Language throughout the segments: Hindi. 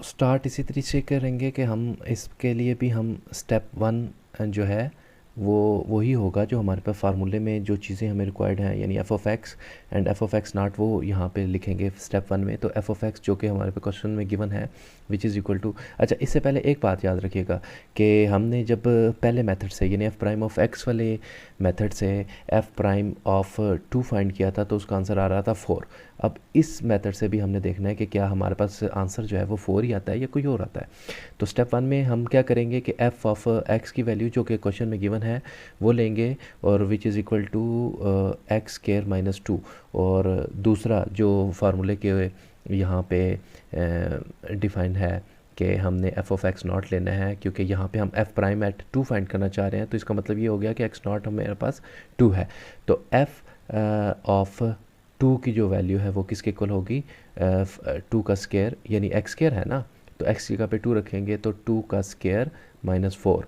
स्टार्ट इसी तरीके से करेंगे कि हम इसके लिए भी हम स्टेप 1 जो है वो वही होगा जो हमारे पास फार्मूले में जो चीज़ें हमें रिक्वायर्ड हैं, यानी F of x and F of x not, वो यहाँ पे लिखेंगे स्टेप 1 में। तो एफ ऑफ एक्स जो कि हमारे पे क्वेश्चन में गिवन है विच इज़ इक्वल टू, अच्छा इससे पहले एक बात याद रखिएगा कि हमने जब पहले मेथड से यानी एफ प्राइम ऑफ एक्स वाले मेथड से एफ प्राइम ऑफ 2 फाइंड किया था तो उसका आंसर आ रहा था 4। अब इस मेथड से भी हमने देखना है कि क्या हमारे पास आंसर जो है वो 4 ही आता है या कोई और आता है। तो स्टेप 1 में हम क्या करेंगे कि एफ ऑफ एक्स की वैल्यू जो कि क्वेश्चन में गिवन है वो लेंगे और which is equal to x square minus 2, और दूसरा जो फार्मूले के यहाँ पे डिफाइंड है कि हमने एफ ऑफ एक्स नॉट लेना है, क्योंकि यहाँ पे हम एफ प्राइम एट 2 फाइंड करना चाह रहे हैं। तो इसका मतलब ये हो गया कि एक्स नॉट हमारे पास 2 है। तो एफ ऑफ 2 की जो वैल्यू है वो किसके इक्वल होगी, 2 का स्केयर, यानी एक्स स्केयर है ना, तो एक्स की जगह पे 2 रखेंगे तो 2 का स्केयर माइनस 4,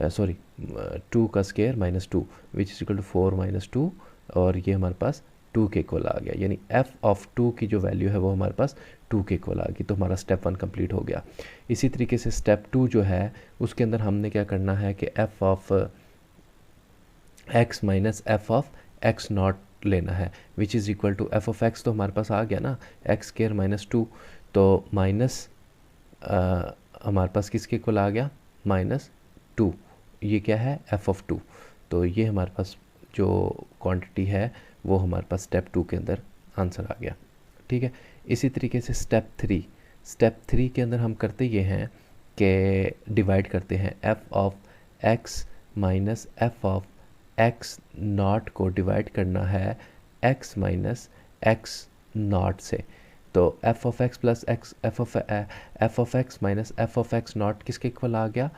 सॉरी 2 का square minus 2 which is equal to 4 minus 2, और ये हमारे पास 2 के इक्वल आ गया, यानी एफ ऑफ 2 की जो वैल्यू है वो हमारे पास 2 के इक्वल आ गई। तो हमारा स्टेप 1 कंप्लीट हो गया। इसी तरीके से स्टेप 2 जो है उसके अंदर हमने क्या करना है कि f of x minus f of x naught लेना है which is equal to f of x, तो हमारे पास आ गया ना एक्स स्केयर माइनस 2, तो माइनस हमारे पास किसके इक्वल आ गया, माइनस 2, ये क्या है एफ ऑफ 2। तो ये हमारे पास जो क्वांटिटी है वो हमारे पास स्टेप 2 के अंदर आंसर आ गया। ठीक है, इसी तरीके से स्टेप 3 के अंदर हम करते ये हैं कि डिवाइड करते हैं F of x minus f of x not को डिवाइड करना है एक्स माइनस एक्स नॉट से। तो F of x plus x F of x minus f of x not किसके इक्वल आ गया,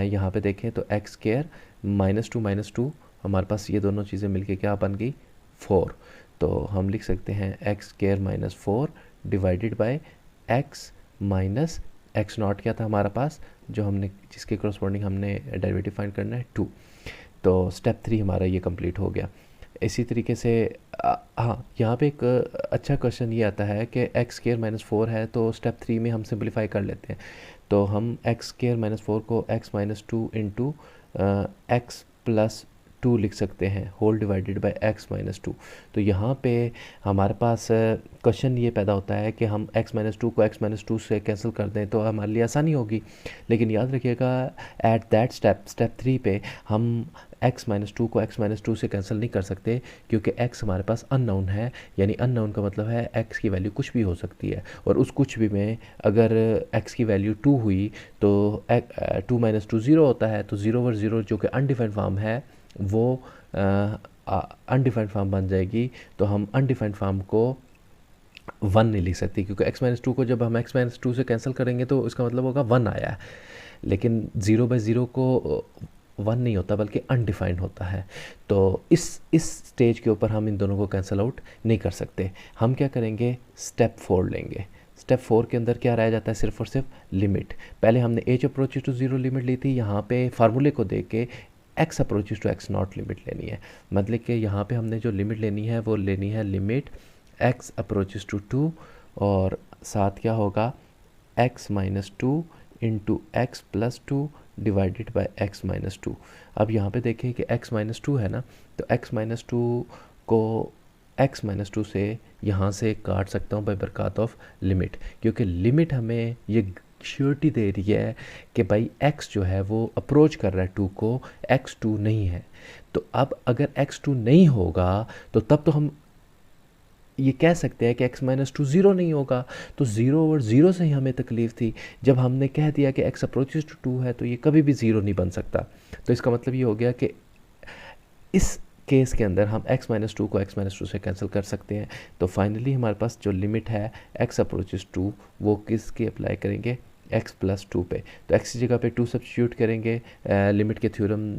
यहाँ पे देखें तो एक्स स्केयर माइनस 2 हमारे पास ये दोनों चीज़ें मिलके क्या बन गई 4। तो हम लिख सकते हैं x square minus 4 divided by x minus x not, क्या था हमारा पास जो हमने जिसके करस्पॉन्डिंग हमने डेरिवेटिव फाइंड करना है 2। तो स्टेप 3 हमारा ये कंप्लीट हो गया। इसी तरीके से हाँ, यहाँ पे एक अच्छा क्वेश्चन ये आता है कि एक्स स्केयर माइनस 4 है, तो स्टेप 3 में हम सिंप्लीफाई कर लेते हैं। तो हम एक्स स्केयर माइनस 4 को x minus 2 into x plus 2 लिख सकते हैं whole divided by x minus 2। तो यहाँ पे हमारे पास क्वेश्चन ये पैदा होता है कि हम x माइनस 2 को x माइनस 2 से कैंसिल कर दें तो हमारे लिए आसानी होगी, लेकिन याद रखिएगा एट दैट स्टेप 3 पे हम x माइनस 2 को x माइनस 2 से कैंसिल नहीं कर सकते, क्योंकि x हमारे पास अननोन है, यानी अननोन का मतलब है x की वैल्यू कुछ भी हो सकती है, और उस कुछ भी में अगर x की वैल्यू 2 हुई तो 2 माइनस 2 0 होता है, तो 0 ओवर 0 जो कि अनडिफाइंड फॉर्म है वो अनडिफाइंड फॉर्म बन जाएगी। तो हम अनडिफाइंड फॉर्म को 1 नहीं लिख सकते, क्योंकि x माइनस 2 को जब हम x माइनस 2 से कैंसिल करेंगे तो इसका मतलब होगा 1 आया है, लेकिन 0 बाई 0 को 1 नहीं होता बल्कि अनडिफाइंड होता है। तो इस स्टेज के ऊपर हम इन दोनों को कैंसिल आउट नहीं कर सकते। हम क्या करेंगे, स्टेप 4 लेंगे। स्टेप 4 के अंदर क्या रह जाता है, सिर्फ और सिर्फ लिमिट। पहले हमने h अप्रोचेज टू 0 लिमिट ली थी, यहाँ पे फार्मूले को देख के x approaches to x naught limit लेनी है। मतलब कि यहाँ पे हमने जो लिमिट लेनी है वो लेनी है लिमिट x अप्रोचेज टू 2 और साथ क्या होगा x minus 2 into x plus 2 divided by x minus 2। अब यहाँ पे देखें कि x माइनस 2 है ना, तो x माइनस 2 को x माइनस 2 से यहाँ से काट सकता हूँ बाय बरकत ऑफ लिमिट, क्योंकि लिमिट हमें ये श्योरिटी दे रही है कि भाई x जो है वो अप्रोच कर रहा है 2 को, x 2 नहीं है। तो अब अगर x 2 नहीं होगा तो तब तो हम ये कह सकते हैं कि x माइनस 2 0 नहीं होगा। तो 0 ओवर 0 से ही हमें तकलीफ थी, जब हमने कह दिया कि x अप्रोचेज टू 2 है तो ये कभी भी 0 नहीं बन सकता। तो इसका मतलब ये हो गया कि इस केस के अंदर हम x माइनस 2 को x माइनस 2 से कैंसिल कर सकते हैं। तो फाइनली हमारे पास जो लिमिट है x अप्रोचेज 2 वो किसके अप्लाई करेंगे, x प्लस 2 पे। तो x की जगह पे 2 सब्स्टिट्यूट करेंगे, लिमिट के थ्योरम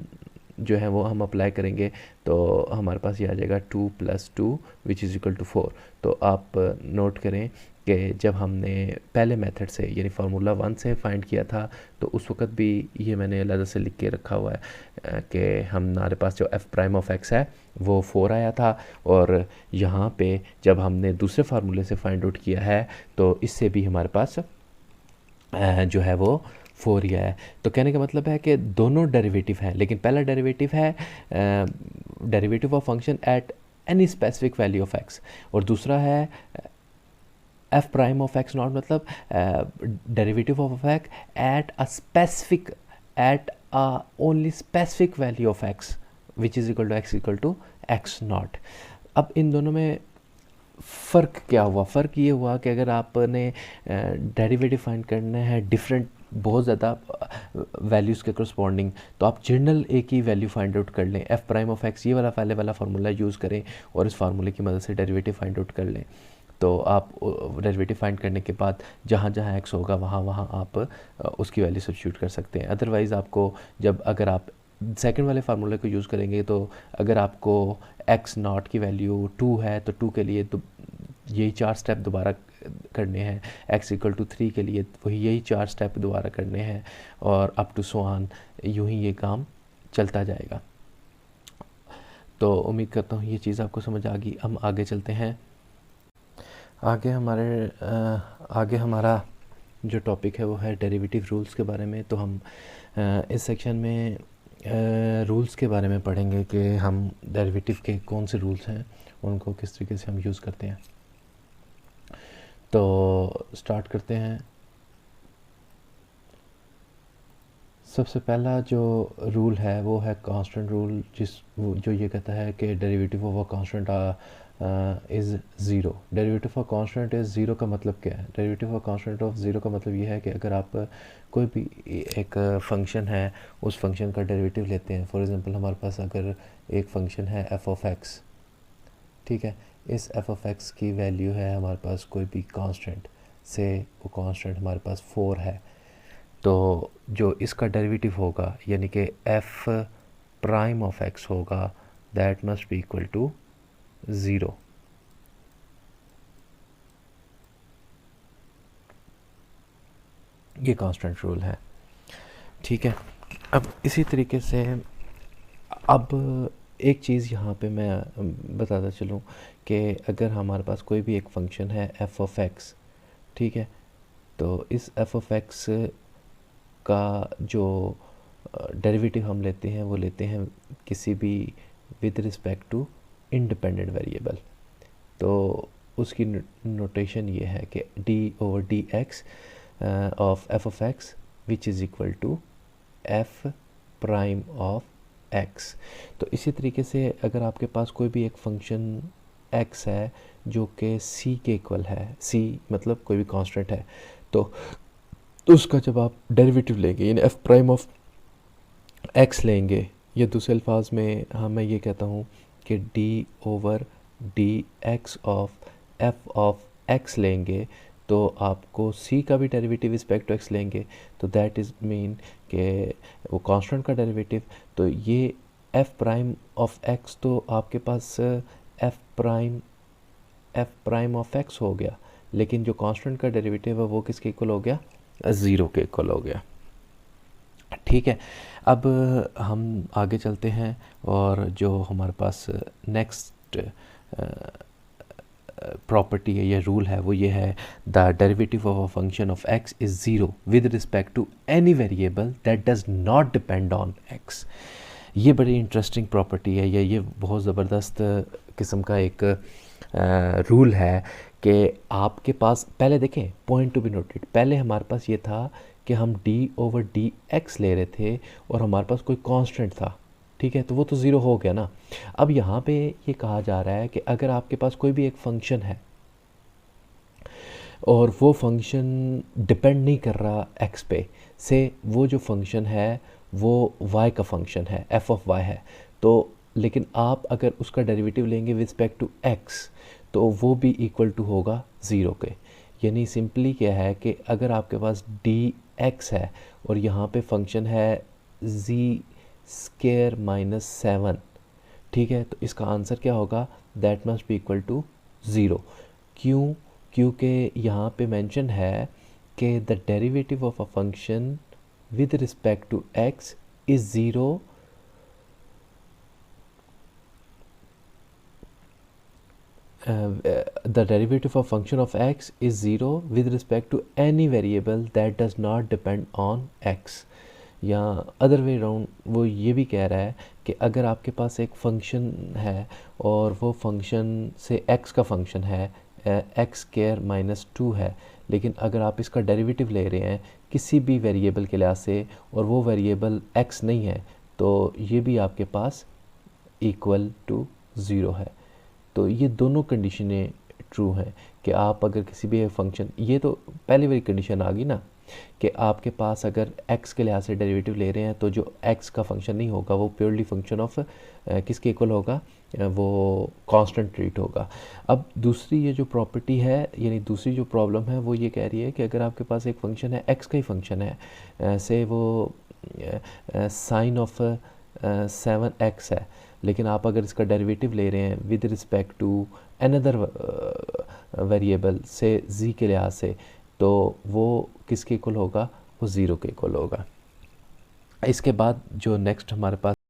जो है वो हम अप्लाई करेंगे, तो हमारे पास ये आ जाएगा 2 plus 2 which is equal to 4। तो आप नोट करें कि जब हमने पहले मेथड से यानी फार्मूला 1 से फाइंड किया था तो उस वक्त भी ये मैंने अलग से लिख के रखा हुआ है कि हमारे पास जो एफ प्राइम ऑफ एक्स है वो 4 आया था, और यहाँ पे जब हमने दूसरे फार्मूले से फाइंड आउट किया है तो इससे भी हमारे पास जो है वो 4 ही है। तो कहने का मतलब है कि दोनों डेरिवेटिव हैं, लेकिन पहला डेरिवेटिव है derivative of function at any specific value of x, और दूसरा है f prime of x naught, मतलब derivative of x at a specific, at a only specific value of x which is equal to x naught. अब इन दोनों में फ़र्क क्या हुआ? फ़र्क ये हुआ कि अगर आपने डेरिवेटिव फाइंड करना है डिफरेंट बहुत ज़्यादा वैल्यूज़ के करस्पॉन्डिंग, तो आप जनरल एक ही वैल्यू फाइंड आउट कर लें, एफ प्राइम ऑफ एक्स, ये वाला पहले वाला फार्मूला यूज़ करें और इस फार्मूले की मदद से डेरिवेटिव फाइंड आउट कर लें। तो आप डेरिवेटिव फाइंड करने के बाद जहाँ जहाँ एक्स होगा वहाँ वहाँ आप उसकी वैल्यू सब्स्टिट्यूट कर सकते हैं। अदरवाइज़ आपको जब अगर आप सेकंड वाले फार्मूले को यूज़ करेंगे तो अगर आपको एक्स नॉट की वैल्यू 2 है तो 2 के लिए तो यही 4 स्टेप दोबारा करने हैं, एक्स इक्वल टू 3 के लिए वही यही 4 स्टेप दोबारा करने हैं, और अप टू सो ऑन, यूँ ही ये काम चलता जाएगा। तो उम्मीद करता हूँ ये चीज़ आपको समझ आ गई। हम आगे चलते हैं। आगे हमारा जो टॉपिक है वो है डेरिवेटिव रूल्स के बारे में। तो हम इस सेक्शन में रूल्स के बारे में पढ़ेंगे कि हम डेरिवेटिव के कौन से रूल्स हैं, उनको किस तरीके से हम यूज़ करते हैं। तो स्टार्ट करते हैं। सबसे पहला जो रूल है वो है कांस्टेंट रूल, जो ये कहता है कि derivative of a constant is zero. Derivative of constant is zero का मतलब क्या है? Derivative of constant of zero का मतलब ये है कि अगर आप कोई भी एक फंक्शन है उस फंक्शन का डेरिवेटिव लेते हैं, फॉर एग्जांपल हमारे पास अगर एक फंक्शन है एफ ऑफ एक्स, ठीक है, इस एफ ऑफ एक्स की वैल्यू है हमारे पास कोई भी कांस्टेंट से, वो कांस्टेंट हमारे पास 4 है, तो जो इसका डेरिवेटिव होगा यानी कि एफ प्राइम ऑफ एक्स होगा, that must be equal to zero. ये कांस्टेंट रूल है, ठीक है। अब इसी तरीके से अब एक चीज़ यहाँ पे मैं बताता चलूँ कि अगर हमारे पास कोई भी एक फंक्शन है एफ ऑफ एक्स, ठीक है, तो इस एफ ऑफ एक्स का जो डेरिवेटिव हम लेते हैं वो लेते हैं किसी भी with respect to independent variable. तो उसकी नोटेशन ये है कि d over d x of f of x which is equal to f prime of x. तो इसी तरीके से अगर आपके पास कोई भी एक फंक्शन एक्स है जो कि सी के इक्वल है, सी मतलब कोई भी कांस्टेंट है, तो उसका जब आप डेरिवेटिव लेंगे यानी एफ प्राइम ऑफ एक्स लेंगे, या दूसरे अल्फाज में मैं ये कहता हूँ कि d over d x of f of x लेंगे, तो आपको सी का भी डेरिवेटिव रिस्पेक्ट टू एक्स लेंगे, तो दैट इज़ मीन कि वो कांस्टेंट का डेरिवेटिव, तो ये एफ प्राइम ऑफ एक्स तो आपके पास एफ प्राइम ऑफ एक्स हो गया, लेकिन जो कांस्टेंट का डेरिवेटिव है वो किसके इक्वल हो गया? ज़ीरो के इक्वल हो गया, ठीक है। अब हम आगे चलते हैं, और जो हमारे पास नेक्स्ट प्रॉपर्टी है या रूल है वो ये है, the derivative of a function of x is zero with respect to any variable that does not depend on x. ये बड़ी इंटरेस्टिंग प्रॉपर्टी है, या ये बहुत ज़बरदस्त किस्म का एक रूल है कि आपके पास, पहले देखें पॉइंट टू बी नोटेड, पहले हमारे पास ये था कि हम डी ओवर डी एक्स ले रहे थे और हमारे पास कोई कांस्टेंट था, ठीक है, तो वो तो ज़ीरो हो गया ना। अब यहाँ पे ये कहा जा रहा है कि अगर आपके पास कोई भी एक फंक्शन है और वो फंक्शन डिपेंड नहीं कर रहा एक्स पे, से वो जो फंक्शन है वो वाई का फंक्शन है, एफ ऑफ वाई है, तो लेकिन आप अगर उसका डेरिवेटिव लेंगे विद रिस्पेक्ट टू एक्स तो वो भी इक्वल टू होगा ज़ीरो के। यानी सिंपली क्या है कि अगर आपके पास डी एक्स है और यहाँ पे फंक्शन है जी स्केयर माइनस 7, ठीक है, तो इसका आंसर क्या होगा? That must be equal to zero. क्यों? क्योंकि यहाँ पे मेंशन है कि the derivative of a function with respect to x is zero the derivative of function of x is 0 with respect to any variable that does not depend on x, या अदर वे राउंड वो ये भी कह रहा है कि अगर आपके पास एक फंक्शन है और वो फंक्शन से x का फंक्शन है एक्स स्क्वायर माइनस 2 है, लेकिन अगर आप इसका डेरिवेटिव ले रहे हैं किसी भी वेरिएबल के लिहाज से और वो वेरिएबल x नहीं है, तो ये भी आपके पास इक्वल टू ज़ीरो है। तो ये दोनों कंडीशनें ट्रू हैं कि आप अगर किसी भी फंक्शन, ये तो पहली वाली कंडीशन आ गई ना कि आपके पास अगर x के लिहाज से डेरिवेटिव ले रहे हैं तो जो x का फंक्शन नहीं होगा वो प्योरली फंक्शन ऑफ किसके इक्वल होगा, वो कांस्टेंट ट्रीट होगा। अब दूसरी ये जो प्रॉपर्टी है, यानी दूसरी जो प्रॉब्लम है वो ये कह रही है कि अगर आपके पास एक फंक्शन है x का ही फंक्शन है, से वो साइन ऑफ 7x है, लेकिन आप अगर इसका डेरिवेटिव ले रहे हैं with respect to another variable से z के लिहाज से, तो वो किसके इक्वल होगा, वो ज़ीरो के इक्वल होगा। इसके बाद जो नेक्स्ट हमारे पास